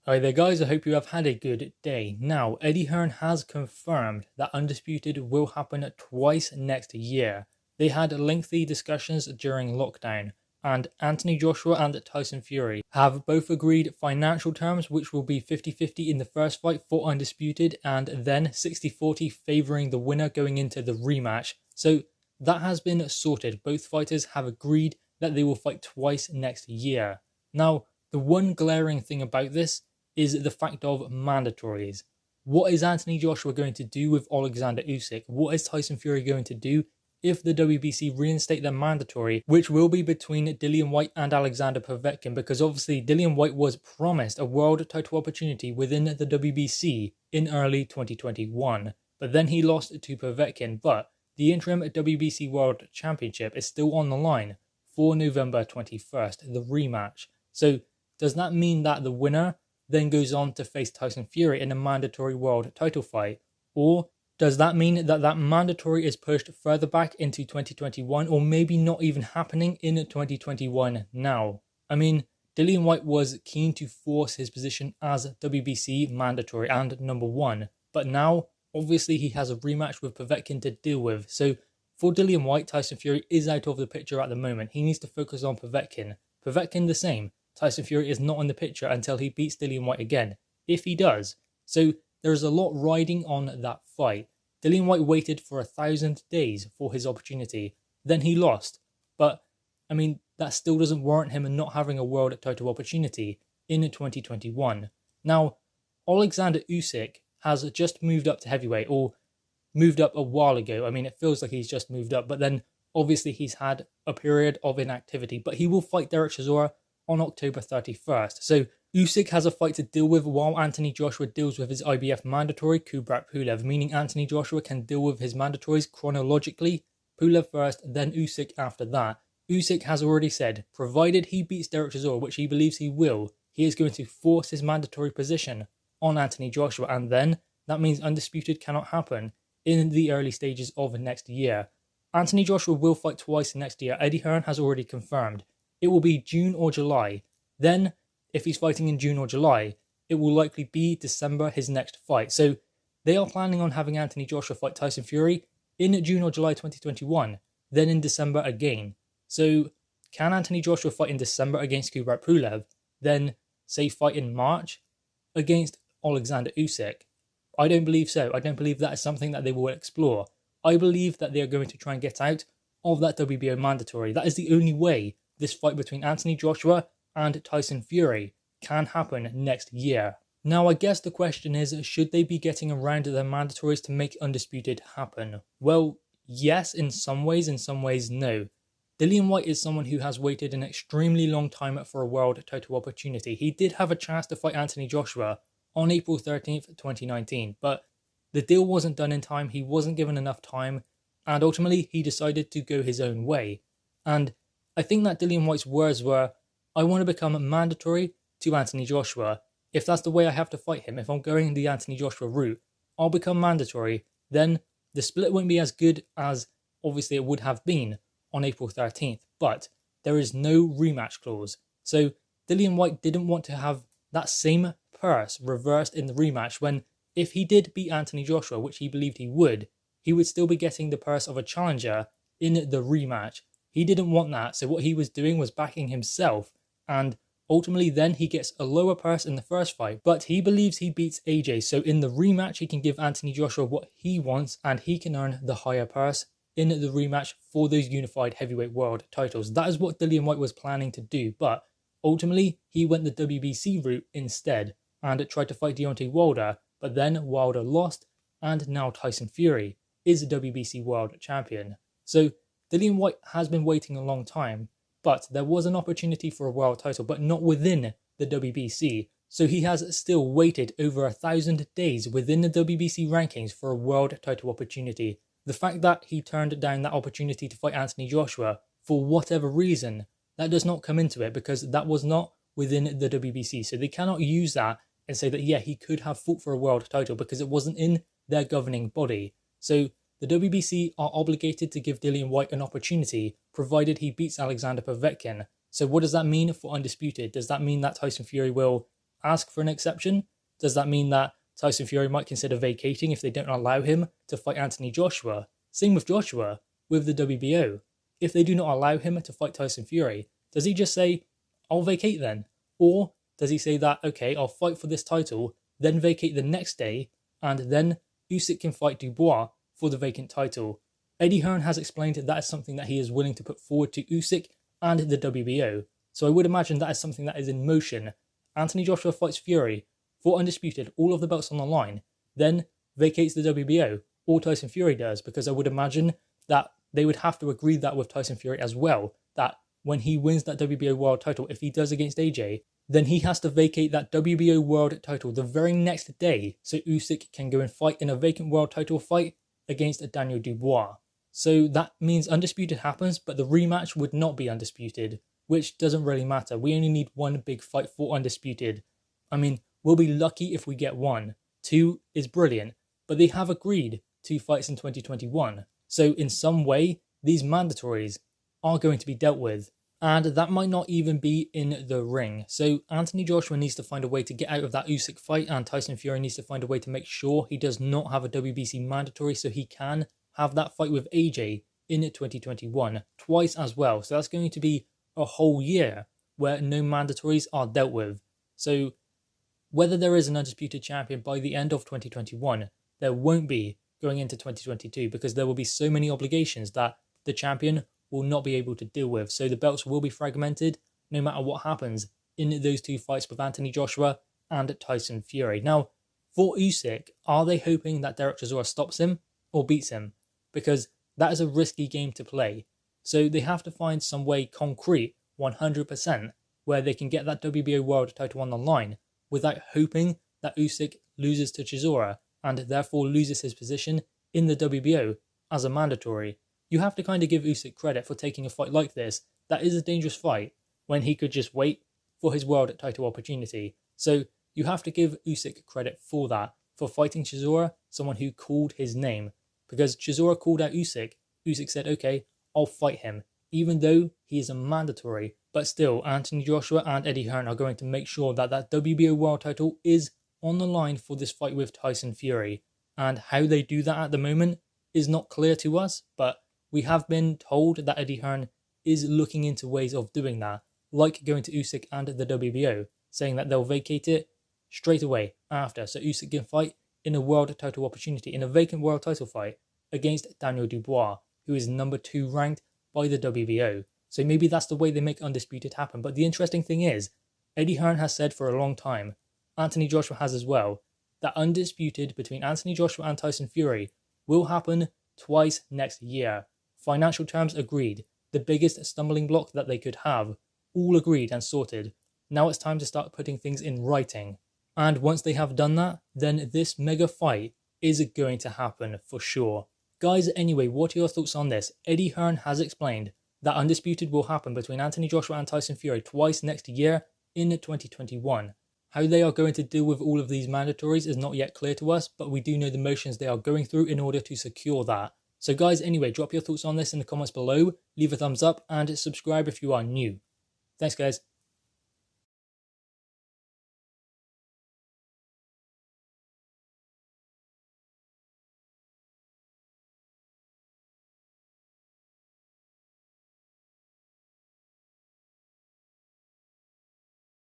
Hi there guys, I hope you have had a good day. Now, Eddie Hearn has confirmed that Undisputed will happen twice next year. They had lengthy discussions during lockdown, and Anthony Joshua and Tyson Fury have both agreed financial terms, which will be 50-50 in the first fight for Undisputed and then 60-40 favouring the winner going into the rematch. So that has been sorted. Both fighters have agreed that they will fight twice next year. Now, the one glaring thing about this is the fact of mandatories. What is Anthony Joshua going to do with Alexander Usyk? What is Tyson Fury going to do if the WBC reinstate their mandatory, which will be between Dillian Whyte and Alexander Povetkin? Because obviously Dillian Whyte was promised a world title opportunity within the WBC in early 2021, but then he lost to Povetkin. But the interim WBC World Championship is still on the line for November 21st, the rematch. So does that mean that the winner then goes on to face Tyson Fury in a mandatory world title fight? Or does that mean that that mandatory is pushed further back into 2021, or maybe not even happening in 2021 now? I mean, Dillian Whyte was keen to force his position as WBC mandatory and number one, but now obviously he has a rematch with Povetkin to deal with. So for Dillian Whyte, Tyson Fury is out of the picture at the moment. He needs to focus on Povetkin. Povetkin the same. Tyson Fury is not in the picture until he beats Dillian Whyte again, if he does. So there is a lot riding on that fight. Dillian Whyte waited for 1,000 days for his opportunity, then he lost. But, I mean, that still doesn't warrant him not having a world title opportunity in 2021. Now, Alexander Usyk has just moved up to heavyweight, or moved up a while ago. I mean, it feels like he's just moved up, but then obviously he's had a period of inactivity. But he will fight Derek Chisora on October 31st. So Usyk has a fight to deal with while Anthony Joshua deals with his IBF mandatory Kubrat Pulev, meaning Anthony Joshua can deal with his mandatories chronologically, Pulev first, then Usyk after that. Usyk has already said, provided he beats Derek Chisora, which he believes he will, he is going to force his mandatory position on Anthony Joshua, and then that means Undisputed cannot happen in the early stages of next year. Anthony Joshua will fight twice next year. Eddie Hearn has already confirmed. It will be June or July. Then, if he's fighting in June or July, it will likely be December, his next fight. So they are planning on having Anthony Joshua fight Tyson Fury in June or July 2021, then in December again. So can Anthony Joshua fight in December against Kubrat Pulev, then say fight in March against Alexander Usyk? I don't believe so. I don't believe that is something that they will explore. I believe that they are going to try and get out of that WBO mandatory. That is the only way this fight between Anthony Joshua and Tyson Fury can happen next year. Now, I guess the question is, should they be getting around their mandatories to make Undisputed happen? Well, yes, in some ways no. Dillian Whyte is someone who has waited an extremely long time for a world title opportunity. He did have a chance to fight Anthony Joshua on April 13th, 2019, but the deal wasn't done in time, he wasn't given enough time, and ultimately he decided to go his own way. And I think that Dillian Whyte's words were, I want to become mandatory to Anthony Joshua. If that's the way I have to fight him, if I'm going the Anthony Joshua route, I'll become mandatory. Then the split won't be as good as obviously it would have been on April 13th. But there is no rematch clause. So Dillian Whyte didn't want to have that same purse reversed in the rematch when, if he did beat Anthony Joshua, which he believed he would still be getting the purse of a challenger in the rematch. He didn't want that, so what he was doing was backing himself, and ultimately then he gets a lower purse in the first fight, but he believes he beats AJ, so in the rematch he can give Anthony Joshua what he wants, and he can earn the higher purse in the rematch for those unified heavyweight world titles. That is what Dillian Whyte was planning to do, but ultimately he went the WBC route instead, and tried to fight Deontay Wilder, but then Wilder lost, and now Tyson Fury is the WBC world champion. So Dillian Whyte has been waiting a long time, but there was an opportunity for a world title, but not within the WBC. So he has still waited over 1,000 days within the WBC rankings for a world title opportunity. The fact that he turned down that opportunity to fight Anthony Joshua, for whatever reason, that does not come into it, because that was not within the WBC. So they cannot use that and say that, yeah, he could have fought for a world title because it wasn't in their governing body. So the WBC are obligated to give Dillian Whyte an opportunity, provided he beats Alexander Povetkin. So what does that mean for Undisputed? Does that mean that Tyson Fury will ask for an exception? Does that mean that Tyson Fury might consider vacating if they don't allow him to fight Anthony Joshua? Same with Joshua, with the WBO. If they do not allow him to fight Tyson Fury, does he just say, I'll vacate then? Or does he say that, okay, I'll fight for this title, then vacate the next day, and then Usyk can fight Dubois for the vacant title? Eddie Hearn has explained that is something that he is willing to put forward to Usyk and the WBO. So I would imagine that is something that is in motion. Anthony Joshua fights Fury for Undisputed, all of the belts on the line, then vacates the WBO, or Tyson Fury does, because I would imagine that they would have to agree that with Tyson Fury as well, that when he wins that WBO world title, if he does against AJ, then he has to vacate that WBO world title the very next day, so Usyk can go and fight in a vacant world title fight against Daniel Dubois. So that means Undisputed happens, but the rematch would not be Undisputed, which doesn't really matter. We only need one big fight for Undisputed. I mean, we'll be lucky if we get one. 2 is brilliant, but they have agreed 2 fights in 2021. So in some way, these mandatories are going to be dealt with. And that might not even be in the ring. So Anthony Joshua needs to find a way to get out of that Usyk fight, and Tyson Fury needs to find a way to make sure he does not have a WBC mandatory so he can have that fight with AJ in 2021 twice as well. So that's going to be a whole year where no mandatories are dealt with. So whether there is an undisputed champion by the end of 2021, there won't be going into 2022 because there will be so many obligations that the champion will not be able to deal with. So the belts will be fragmented no matter what happens in those 2 fights with Anthony Joshua and Tyson Fury. Now, for Usyk, are they hoping that Derek Chisora stops him or beats him? Because that is a risky game to play. So they have to find some way concrete, 100%, where they can get that WBO world title on the line without hoping that Usyk loses to Chisora and therefore loses his position in the WBO as a mandatory. You have to kind of give Usyk credit for taking a fight like this. That is a dangerous fight when he could just wait for his world title opportunity. So you have to give Usyk credit for that, for fighting Chisora, someone who called his name. Because Chisora called out Usyk, Usyk said, okay, I'll fight him, even though he is a mandatory. But still, Anthony Joshua and Eddie Hearn are going to make sure that that WBO world title is on the line for this fight with Tyson Fury. And how they do that at the moment is not clear to us, but we have been told that Eddie Hearn is looking into ways of doing that, like going to Usyk and the WBO, saying that they'll vacate it straight away after, so Usyk can fight in a world title opportunity, in a vacant world title fight against Daniel Dubois, who is number 2 ranked by the WBO. So maybe that's the way they make Undisputed happen. But the interesting thing is, Eddie Hearn has said for a long time, Anthony Joshua has as well, that Undisputed between Anthony Joshua and Tyson Fury will happen twice next year. Financial terms agreed, the biggest stumbling block that they could have, all agreed and sorted. Now it's time to start putting things in writing. And once they have done that, then this mega fight is going to happen for sure. Guys, anyway, what are your thoughts on this? Eddie Hearn has explained that Undisputed will happen between Anthony Joshua and Tyson Fury twice next year in 2021. How they are going to deal with all of these mandatories is not yet clear to us, but we do know the motions they are going through in order to secure that. So guys, anyway, drop your thoughts on this in the comments below, leave a thumbs up, and subscribe if you are new. Thanks guys.